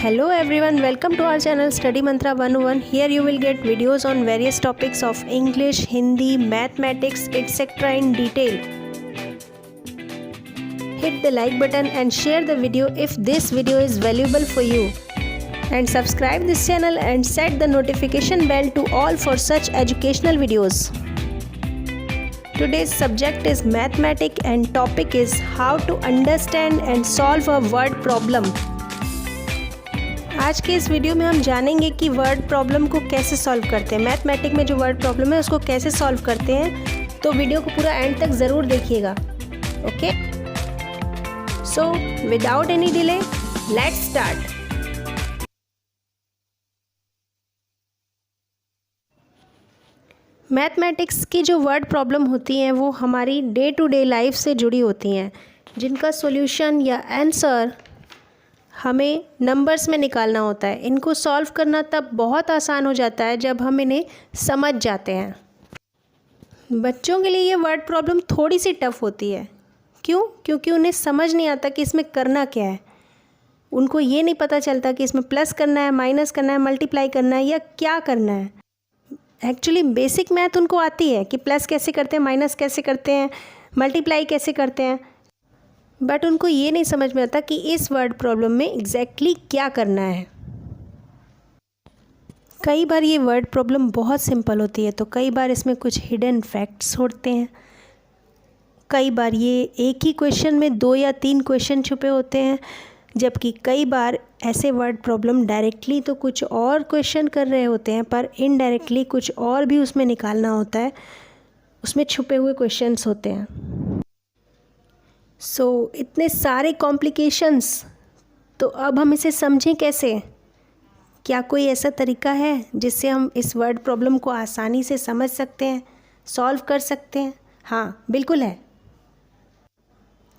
Hello everyone, welcome to our channel Study Mantra 101. Here you will get videos on various topics of English, Hindi, mathematics, etc. in detail. Hit the like button and share the video if this video is valuable for you. And subscribe this channel and set the notification bell to all for such educational videos. Today's subject is mathematics and topic is how to understand and solve a word problem. आज के इस video में हम जानेंगे कि word problem को कैसे solve करते हैं। मैथमेटिक्स में जो वर्ड प्रॉब्लम है उसको कैसे सॉल्व करते हैं, तो वीडियो को पूरा एंड तक ज़रूर देखिएगा। Okay, so without any delay let's start. Mathematics की जो वर्ड प्रॉब्लम होती हैं वो हमारी डे टू डे लाइफ से जुड़ी होती हैं, जिनका सॉल्यूशन या आंसर हमें नंबर्स में निकालना होता है। इनको सॉल्व करना तब बहुत आसान हो जाता है जब हम इन्हें समझ जाते हैं। बच्चों के लिए ये वर्ड प्रॉब्लम थोड़ी सी टफ होती है। क्यों? क्योंकि उन्हें समझ नहीं आता कि इसमें करना क्या है। उनको ये नहीं पता चलता कि इसमें प्लस करना है, माइनस करना है, मल्टीप्लाई करना है या क्या करना है। एक्चुअली बेसिक मैथ उनको आती है कि प्लस कैसे करते हैं, माइनस कैसे करते हैं, मल्टीप्लाई कैसे करते हैं, बट उनको ये नहीं समझ में आता कि इस वर्ड प्रॉब्लम में एग्जैक्टली क्या करना है। कई बार ये वर्ड प्रॉब्लम बहुत सिंपल होती है, तो कई बार इसमें कुछ हिडन फैक्ट्स होते हैं। कई बार ये एक ही क्वेश्चन में 2 या 3 क्वेश्चन छुपे होते हैं, जबकि कई बार ऐसे वर्ड प्रॉब्लम डायरेक्टली तो कुछ और क्वेश्चन कर रहे होते हैं, पर इनडायरेक्टली कुछ और भी उसमें निकालना होता है, उसमें छुपे हुए क्वेश्चंस होते हैं। इतने सारे कॉम्प्लिकेशंस, तो अब हम इसे समझें कैसे? क्या कोई ऐसा तरीका है जिससे हम इस वर्ड प्रॉब्लम को आसानी से समझ सकते हैं, सॉल्व कर सकते हैं? हाँ, बिल्कुल है।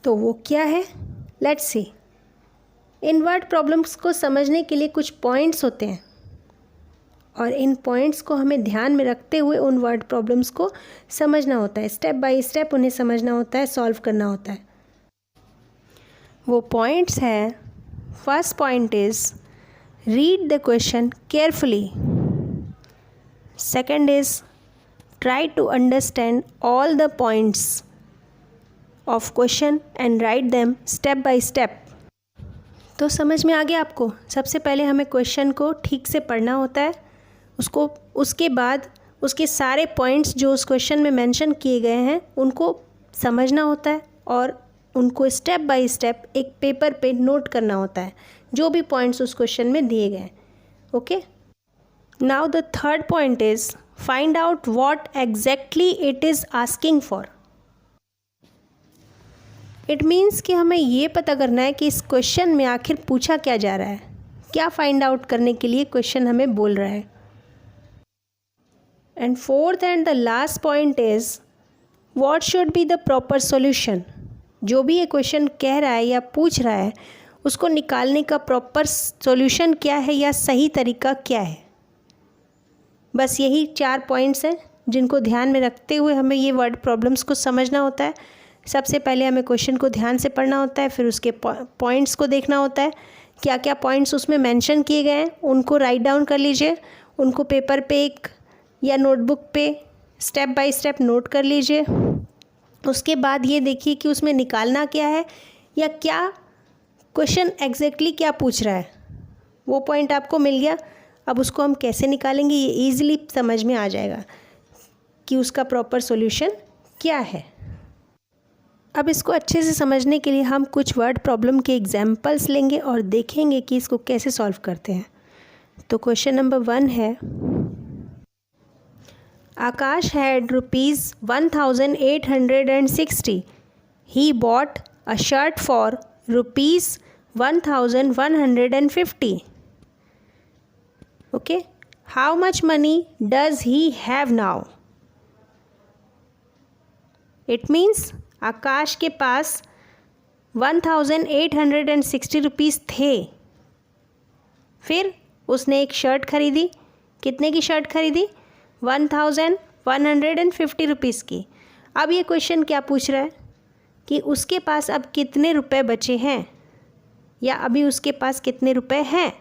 तो वो क्या है? Let's see. In word problems को समझने के लिए कुछ पॉइंट्स होते हैं, और इन पॉइंट्स को हमें ध्यान में रखते हुए उन वर्ड प्रॉब्लम्स को समझना होता है। स्टेप बाय स्टेप उन्हें समझना होता है, सॉल्व करना होता है। वो पॉइंट्स हैं, first point is read the question carefully. Second is try to understand all the points of question and write them step by step. तो समझ में आ गया आपको? सबसे पहले हमें क्वेश्चन को ठीक से पढ़ना होता है, उसके बाद उसके सारे पॉइंट्स जो उस क्वेश्चन में मेंशन किए गए हैं उनको समझना होता है, और उनको स्टेप बाय स्टेप एक पेपर पे नोट करना होता है, जो भी पॉइंट्स उस क्वेश्चन में दिए गए। Okay, now the third point is find out what exactly it is asking for. It means कि हमें ये पता करना है कि इस क्वेश्चन में आखिर पूछा क्या जा रहा है, क्या फाइंड आउट करने के लिए क्वेश्चन हमें बोल रहा है। And fourth and the last point is what should be the proper solution. जो भी ये क्वेश्चन कह रहा है या पूछ रहा है, उसको निकालने का प्रॉपर सॉल्यूशन क्या है या सही तरीका क्या है। बस यही 4 पॉइंट्स हैं जिनको ध्यान में रखते हुए हमें ये वर्ड प्रॉब्लम्स को समझना होता है। सबसे पहले हमें क्वेश्चन को ध्यान से पढ़ना होता है, फिर उसके पॉइंट्स को देखना होता है, क्या क्या पॉइंट्स उसमें मेंशन किए गए हैं उनको राइट डाउन कर लीजिए, उनको पेपर पे एक या नोटबुक पे स्टेप बाय स्टेप नोट कर लीजिए। उसके बाद ये देखिए कि उसमें निकालना क्या है या क्या क्वेश्चन एग्जैक्टली क्या पूछ रहा है। वो पॉइंट आपको मिल गया। अब उसको हम कैसे निकालेंगे ये ईज़िली समझ में आ जाएगा कि उसका प्रॉपर सॉल्यूशन क्या है। अब इसको अच्छे से समझने के लिए हम कुछ वर्ड प्रॉब्लम के एग्जाम्पल्स लेंगे और देखेंगे कि इसको कैसे सॉल्व करते हैं। तो क्वेश्चन नंबर 1 है, Akash had rupees 1,860. He bought a shirt for rupees 1,150. Okay, how much money does he have now? It means आकाश के पास 1,860 रुपीज़ थे। फिर उसने एक शर्ट खरीदी। कितने की शर्ट खरीदी? 1,150 रुपीज़ की। अब ये क्वेश्चन क्या पूछ रहा है कि उसके पास अब कितने रुपए बचे हैं, या अभी उसके पास कितने रुपए हैं।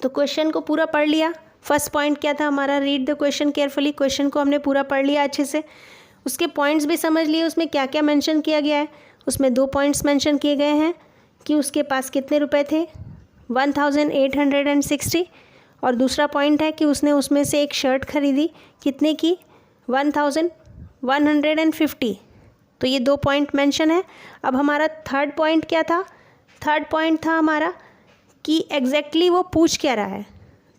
तो क्वेश्चन को पूरा पढ़ लिया। फर्स्ट पॉइंट क्या था हमारा, read the question carefully. Question को हमने पूरा पढ़ लिया अच्छे से, उसके पॉइंट्स भी समझ लिए, उसमें क्या क्या मेंशन किया गया है। उसमें 2 पॉइंट्स मेंशन किए गए हैं कि उसके पास कितने रुपए थे, 1860, और दूसरा पॉइंट है कि उसने उसमें से एक शर्ट खरीदी कितने की, 1150। तो ये 2 पॉइंट मेंशन है। अब हमारा थर्ड पॉइंट क्या था, थर्ड पॉइंट था हमारा कि एग्जैक्टली वो पूछ क्या रहा है।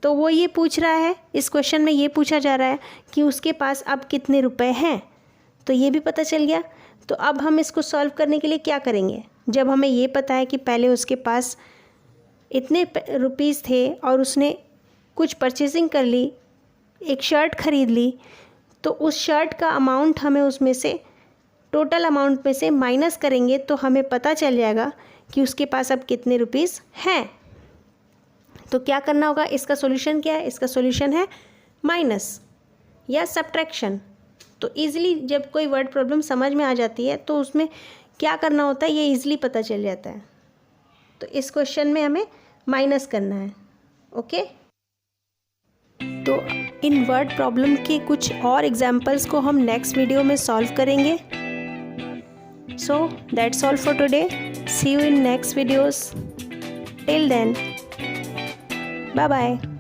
तो वो ये पूछ रहा है, इस क्वेश्चन में ये पूछा जा रहा है कि उसके पास अब कितने रुपए हैं, तो ये भी पता चल गया। तो अब हम इसको सॉल्व करने के लिए क्या करेंगे, जब हमें ये पता है कि पहले उसके पास इतने रुपीस थे और उसने कुछ परचेजिंग कर ली, एक शर्ट खरीद ली, तो उस शर्ट का अमाउंट हमें उसमें से टोटल अमाउंट में से माइनस करेंगे तो हमें पता चल जाएगा कि उसके पास अब कितने रुपीस हैं। तो क्या करना होगा, इसका सॉल्यूशन क्या है, इसका सॉल्यूशन है माइनस या सब्ट्रैक्शन। तो ईज़िली जब कोई वर्ड प्रॉब्लम समझ में आ जाती है तो उसमें क्या करना होता है ये ईज़िली पता चल जाता है। तो इस क्वेश्चन में हमें माइनस करना है। ओके, तो इन वर्ड प्रॉब्लम के कुछ और एग्जाम्पल्स को हम नेक्स्ट वीडियो में सॉल्व करेंगे। So that's all for today, see you in next videos, till then bye bye.